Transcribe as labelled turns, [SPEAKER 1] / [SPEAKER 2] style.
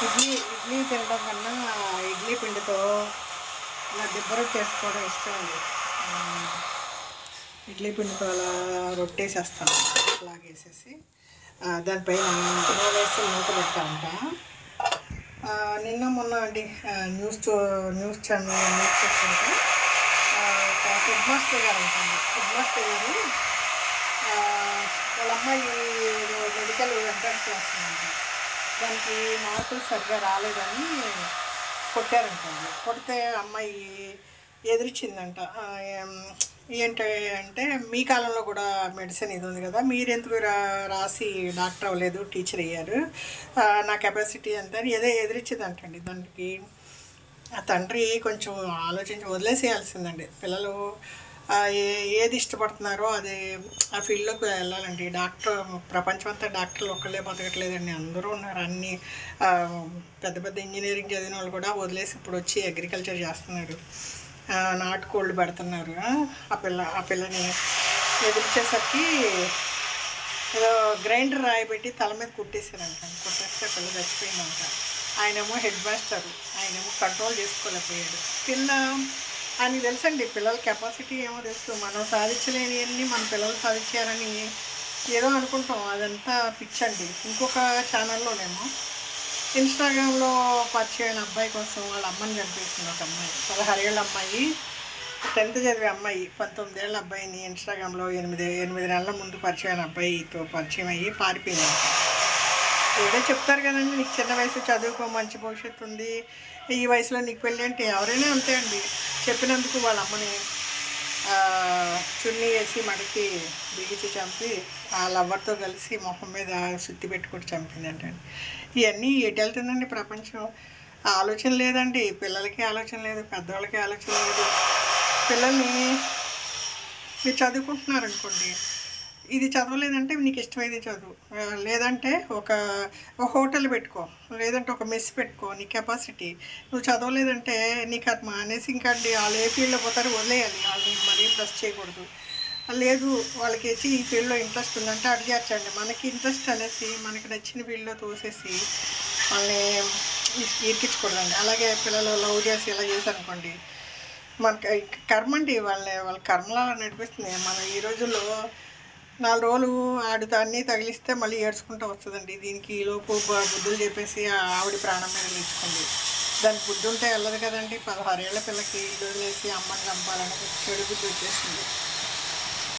[SPEAKER 1] ఇడ్లీ తినడం కన్నా ఇడ్లీ పిండితో ఇలా దిబ్బ రొట్టె వేసుకోవడం ఇష్టం అండి. ఇడ్లీ పిండితో అలా రొట్టేసేస్తాను, లాగేసేసి దానిపైన నూనె వేసి మూత పెడతా ఉంటా. నిన్న మొన్న అండి న్యూస్ ఛానల్ న్యూస్ చూస్తుంటే ఒక హెడ్ మాస్టర్ గారు ఉంటుంది. హెడ్ మాస్టర్ గారు వాళ్ళ అమ్మాయి మెడికల్ ఎంట్రన్స్ చేస్తుందంట. దానికి మార్కులు సరిగ్గా రాలేదని కొట్టారంటండి. కొడితే అమ్మాయి ఎదిరిచ్చిందంట. ఏంటి అంటే, మీ కాలంలో కూడా మెడిసిన్ ఇది ఉంది కదా, మీరెందుకు రాసి డాక్టర్ అవ్వలేదు, టీచర్ అయ్యారు, నా కెపాసిటీ అంతా ఎదిరిచ్చిందంటండి. దానికి ఆ తండ్రి కొంచెం ఆలోచించి వదిలేసేయాల్సిందండి. పిల్లలు ఏది ఇష్టపడుతున్నారో అది ఆ ఫీల్డ్లోకి వెళ్ళాలండి. ప్రపంచం అంతా డాక్టర్లు ఒక్కళ్ళే బతకట్లేదండి, అందరూ ఉన్నారు. అన్ని పెద్ద పెద్ద ఇంజనీరింగ్ చదివిన వాళ్ళు కూడా వదిలేసి ఇప్పుడు వచ్చి అగ్రికల్చర్ చేస్తున్నారు, నాటుకోళ్ళు పెడుతున్నారు. ఆ పిల్లని ఎదిరించేసరికి ఏదో గ్రైండర్ రాయబెట్టి తల మీద కుట్టేశారంట. కుట్టేస్తే పిల్ల చచ్చిపోయిందంట. ఆయనేమో హెడ్ మాస్టర్, ఆయనేమో కంట్రోల్ చేసుకోలేకపోయాడు. ఆయనకి తెలుసండి పిల్లల కెపాసిటీ ఏమో తెలుసు. మనం సాధించలేనివన్నీ మన పిల్లలు సాధించారని ఏదో అనుకుంటాం, అదంతా పిచ్చండి. ఇంకొక ఛానల్లోనేమో ఇన్స్టాగ్రామ్లో పరిచయం అబ్బాయి కోసం వాళ్ళ అమ్మని చంపేసింది. ఒక అమ్మాయి, 16 ఏళ్ళ అమ్మాయి, 10th చదివే అమ్మాయి 19 ఏళ్ళ అబ్బాయిని ఇన్స్టాగ్రామ్లో 8 నెలల ముందు పరిచయం అబ్బాయితో పరిచయం అయ్యి పారిపోయింది. ఏదో చెప్తారు కదండి, నీకు చిన్న వయసు చదువుకో, మంచి భవిష్యత్తు ఉంది, ఈ వయసులో నీకు పెళ్ళి అంటే ఎవరైనా అంతే అండి. చెప్పినందుకు వాళ్ళ అమ్మని చున్నీ వేసి మడికి బిగించి చంపి ఆ లవ్వర్తో కలిసి మొహం మీద సుత్తి పెట్టుకుంటూ చంపిందంటే, ఇవన్నీ ఎటు వెళ్తుందండి ప్రపంచం? ఆలోచన లేదండి, పిల్లలకి ఆలోచన లేదు, పెద్దవాళ్ళకి ఆలోచన లేదు. పిల్లల్ని మీరు చదువుకుంటున్నారనుకోండి, ఇది చదవలేదంటే నీకు ఇష్టమైంది చదువు, లేదంటే ఒక హోటల్ పెట్టుకో, లేదంటే ఒక మెస్ పెట్టుకో, నీ కెపాసిటీ. నువ్వు చదవలేదంటే నీకు అది మానేసి ఇంకా వాళ్ళు ఏ ఫీల్డ్లో పోతారో వదిలేయాలి, వాళ్ళని మరీ ప్రెస్ చేయకూడదు. లేదు వాళ్ళకి వచ్చి ఈ ఫీల్డ్లో ఇంట్రెస్ట్ ఉందంటే అడిగేచ్చండి. మనకి ఇంట్రెస్ట్ అనేసి మనకి నచ్చిన ఫీల్డ్లో తోసేసి వాళ్ళని ఇరికించకూడదండి. అలాగే పిల్లలు లవ్ చేసి ఇలా చేశారనుకోండి, మనకి కర్మ అండి, వాళ్ళ కర్మలా నడిపిస్తుంది. మనం ఈ రోజుల్లో 4 రోజులు ఆడితో అన్నీ తగిలిస్తే మళ్ళీ ఏడ్చుకుంటూ వస్తుందండి. దీనికి ఈలోపు బుద్ధులు చెప్పేసి ఆవిడ ప్రాణం మీద నిలుచుకుంది. దానికి బుద్ధి ఉంటే వెళ్ళదు కదండి. 16 ఏళ్ల పిల్లకి వదిలేసి అమ్మని చంపాలని చెడు బుద్ధి వచ్చేసింది.